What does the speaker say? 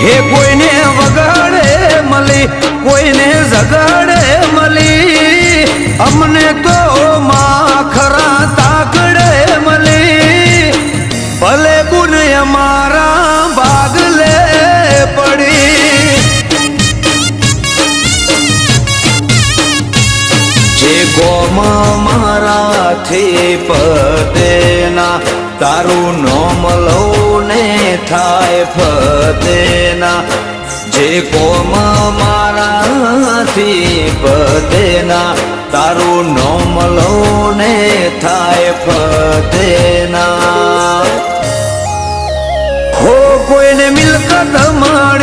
હે કોઈને વગાડે મળી, કોઈને ઝઘડે મળી, અમને તો માખરા તાકડે મળી. ભલે ગુણ અમારા ભાગલે પડી. જે કોમ મારાથી પતેના, તારું નોમ લઉં ને થાય ફતેના. જે કોમ મારાથી પતેના, તારું નોમ લઉં ને થાય ફતેના. હો કોઈને મિલકત મળે